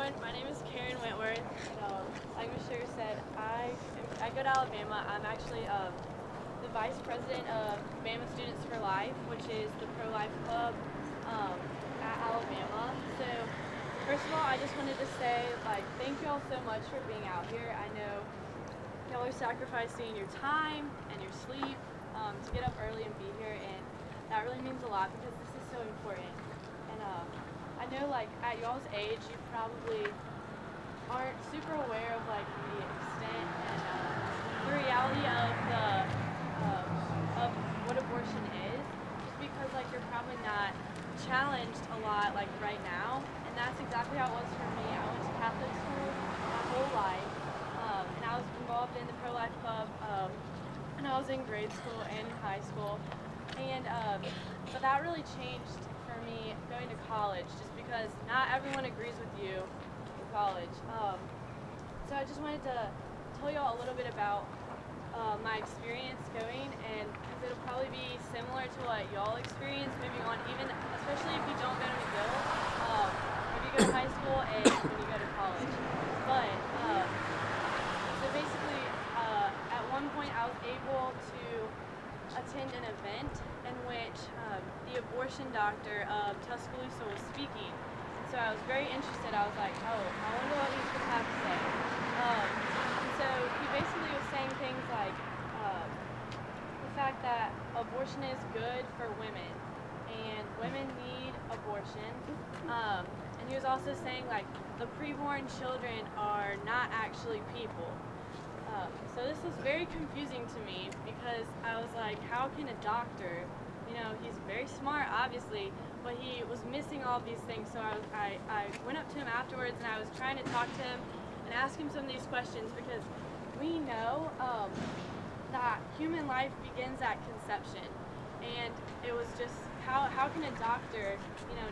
everyone. My name is Karen Wentworth. Like Mr. said, I go to Alabama. I'm actually the vice president of Bama Students for Life, which is the pro-life club at Alabama. So first of all, I just wanted to say, thank you all so much for being out here. I know y'all are sacrificing your time and your sleep to get up early and be here, and that really means a lot because this is so important. And I know, at y'all's age, you probably aren't super aware of the extent and the reality of what abortion is, just because you're probably not challenged a lot right now. And that's exactly how it was for me. I went to Catholic school my whole life, and I was involved in the pro-life club when I was in grade school and in high school. And but that really changed for me going to college, just because not everyone agrees with you in college. So I just wanted to tell y'all a little bit about my experience going, and because it'll probably be similar to what y'all experience, maybe on even, especially if you don't go to McGill, if you go to high school and when you go to college. But so basically, at one point I was able to attend an event in which the abortion doctor of Tuscaloosa was speaking. So I was very interested. I was like, oh, I wonder what these people have to say. And so he basically was saying things like the fact that abortion is good for women, and women need abortion. And he was also saying the preborn children are not actually people. So this was very confusing to me, because I was like, how can a doctor, he's very smart obviously, but he was missing all these things. So I went up to him afterwards, and I was trying to talk to him and ask him some of these questions, because we know that human life begins at conception. And it was just, how can a doctor,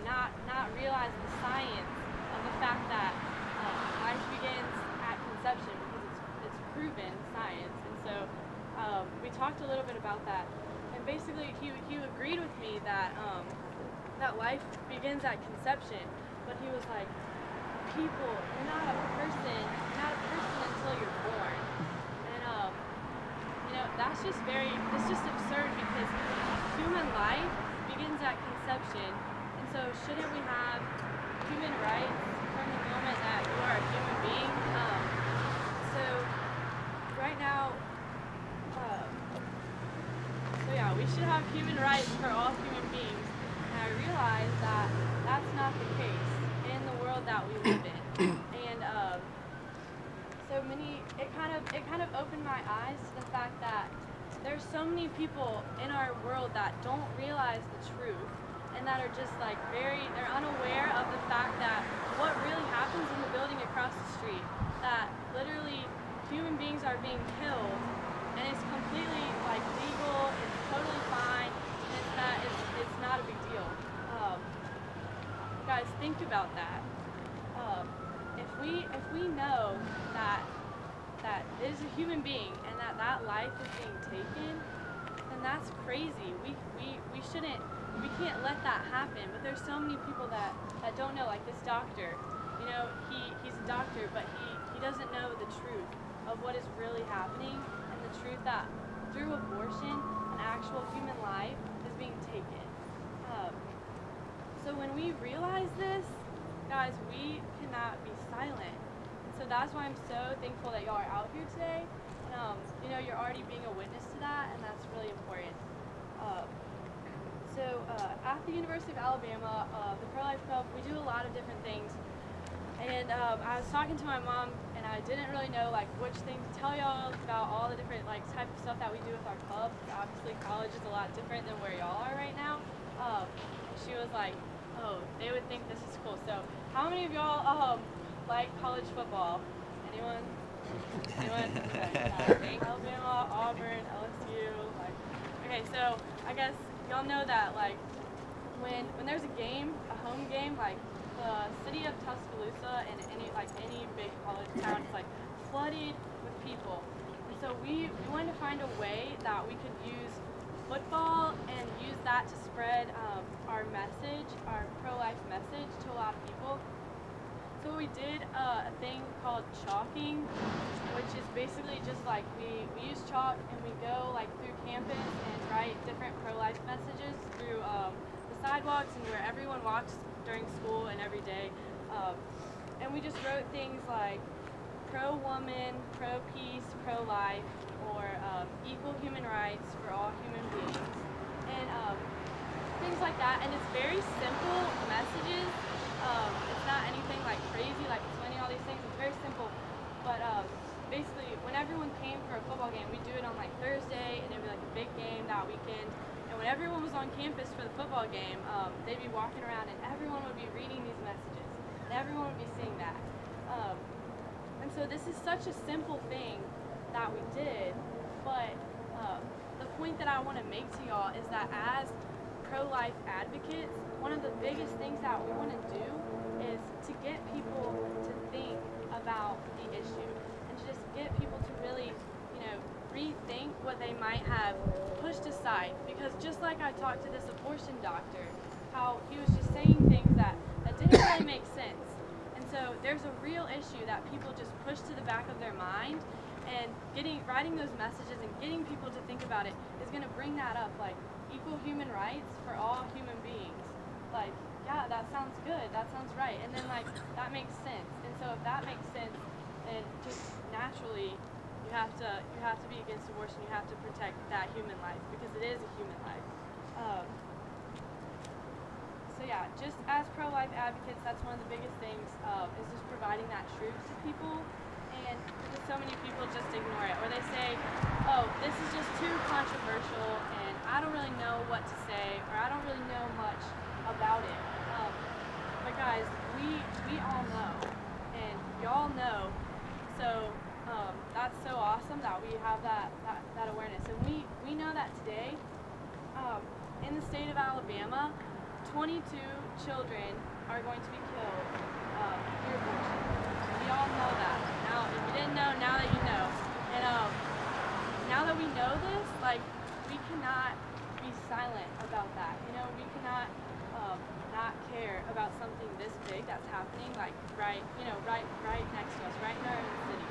not realize the science of the fact that life begins at conception, because it's proven science. And so we talked a little bit about that, and basically he agreed with me that that life begins at conception, but he was like, people, you're not a person until you're born. And that's just it's just absurd, because human life begins at conception. And so shouldn't we have human rights from the moment that you are a human being? So right now, so yeah, we should have human rights for all human beings. And I realized that that's not the case in the world that we live in. And it kind of opened my eyes to the fact that there's so many people in our world that don't realize the truth, and that are just they're unaware of the fact that what really happens in the building across the street, that literally human beings are being killed, and it's completely legal, it's totally fine, and it's not a big deal. Guys, think about that. If we know that it is a human being, and that life is being taken, then that's crazy. We can't let that happen. But there's so many people that don't know, like this doctor. He's a doctor, but he doesn't know the truth of what is really happening, and the truth that through abortion, an actual human life is being taken. So when we realize this, guys, we cannot be silent. And so that's why I'm so thankful that y'all are out here today. And you're already being a witness to that, and that's really important. At the University of Alabama, the Pro-Life Club, we do a lot of different things. And I was talking to my mom, and I didn't really know which thing to tell y'all about all the different type of stuff that we do with our club. Obviously, college is a lot different than where y'all are right now. She was like, "Oh, they would think this is cool." So, how many of y'all like college football? Anyone? Anyone? Okay. Alabama, Auburn, LSU. Okay, so I guess y'all know that when there's a game, a home game, the city of Tuscaloosa and any big college town is flooded with people. And so we wanted to find a way that we could use football and use that to spread our message, our pro-life message, to a lot of people. So what we we did a thing called chalking, which is basically just like we use chalk and we go like through campus and write different pro-life messages through the sidewalks and where everyone walks during school and every day. And we just wrote things like pro-woman, pro-peace, pro-life, or equal human rights for all human beings, and things like that. And it's very simple messages. It's not anything like crazy, like explaining all these things. It's very simple. But basically, when everyone came for a football game, we do it on like Thursday, and it'd be like a big game that weekend. And when everyone was on campus for the football game, they'd be walking around, and everyone would be reading these messages, and everyone would be seeing that. And so this is such a simple thing that we did, but the point that I want to make to y'all is that as pro-life advocates, one of the biggest things that we want to do is to get people to think about the issue and to just get people to really, rethink what they might have pushed aside. Because just like I talked to this abortion doctor, how he was just saying things that didn't really make sense. And so there's a real issue that people just push to the back of their mind, and writing those messages and getting people to think about it is going to bring that up, like equal human rights for all human beings. Like, yeah, that sounds good, that sounds right, and then like that makes sense. And so if that makes sense, then just naturally you have to be against abortion. You have to protect that human life because it is a human life. So yeah, just as pro-life advocates, that's one of the biggest things, is just providing that truth to people. And because so many people just ignore it, or they say, oh, this is just too controversial and I don't really know what to say, or I don't really know much about it. But guys, we all know, and y'all know, so that's so awesome that we have that awareness. And we know that today, in the state of Alabama, 22 children are going to be killed through abortion. We all know that. Now, if you didn't know, now that you know. And now that we know this, like, we cannot be silent about that. We cannot not care about something this big that's happening, like right next to us, right in our own city.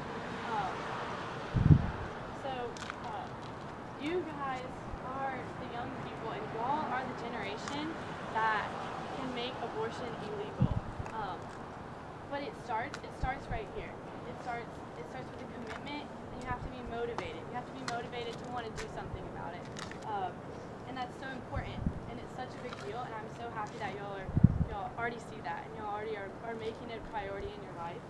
You guys are the young people, and y'all are the generation that can make abortion illegal. But it starts right here. It starts with a commitment, and you have to be motivated. You have to be motivated to want to do something about it. And that's so important, and it's such a big deal, and I'm so happy that y'all already see that, and y'all already are making it a priority in your life,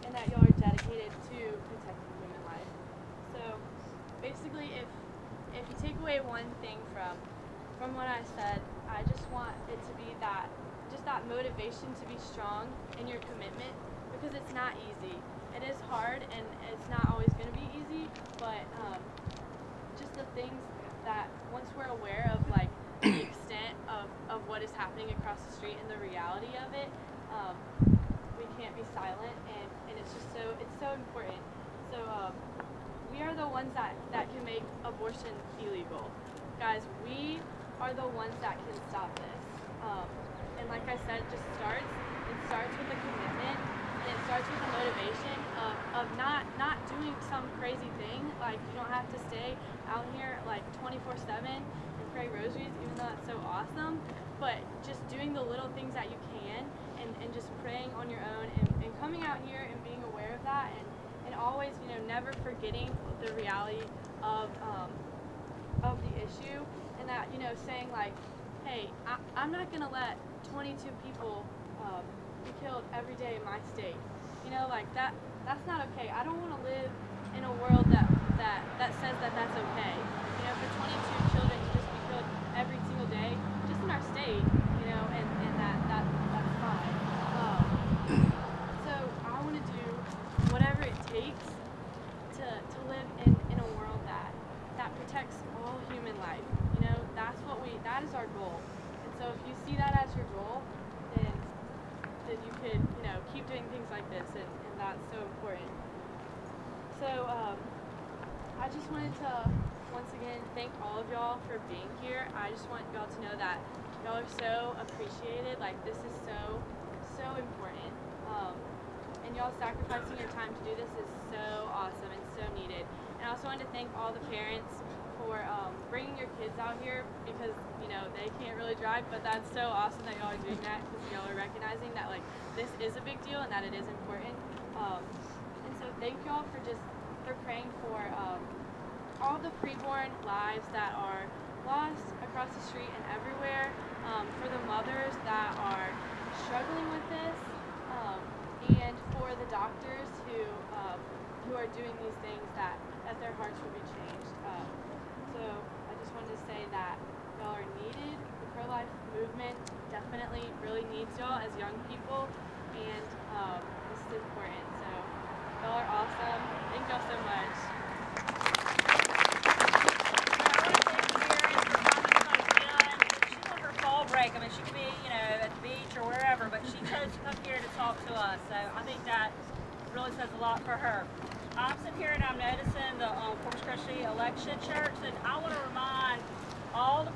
and that y'all are dedicated to protecting human life. So basically, if you take away one thing from what I said, I just want it to be that motivation to be strong in your commitment, because it's not easy. It is hard, and it's not always going to be easy, but just the things that once we're aware of, like, the extent of what is happening across the street and the reality of it, we can't be silent, and it's so important. So we are the ones that can make abortion illegal. Guys, we are the ones that can stop this. And like I said, it starts with a commitment, and it starts with a motivation of not doing some crazy thing. Like, you don't have to stay out here like 24/7 and pray rosaries, even though that's so awesome, but just doing the little things that you can, and just praying on your own, and coming out here and being aware of that, and always, never forgetting the reality of the issue, and that, saying like, hey, I'm not gonna let 22 people be killed every day in my state. Like that's not okay. I don't want to live in a world that says that that's okay. For 22 children to just be killed every single day, just in our state, and that's fine. So I want to do whatever it takes to live in a world that protects all human life. That is our goal. And so if you see that as your goal, then you could, keep doing things like this, and that's so important. So I just wanted to once again thank all of y'all for being here. I just want y'all to know that y'all are so appreciated. Like, this is so important. y'all sacrificing your time to do this is so awesome and so needed. And I also wanted to thank all the parents for bringing your kids out here because, you know, they can't really drive, but that's so awesome that y'all are doing that because y'all are recognizing that, like, this is a big deal and that it is important. And so thank y'all for praying for all the preborn lives that are lost across the street and everywhere, for the mothers that are struggling with this, and for the doctors who are doing these things that their hearts will be changed. So I just wanted to say that y'all are needed. The pro-life movement definitely really needs y'all as young people, and this is important. So y'all are awesome. Thank y'all so much. Break. I mean, she could be, you know, at the beach or wherever, but she chose to come here to talk to us. So I think that really says a lot for her. I'm sitting here and I'm noticing the Corpus Christi election church, and I want to remind all the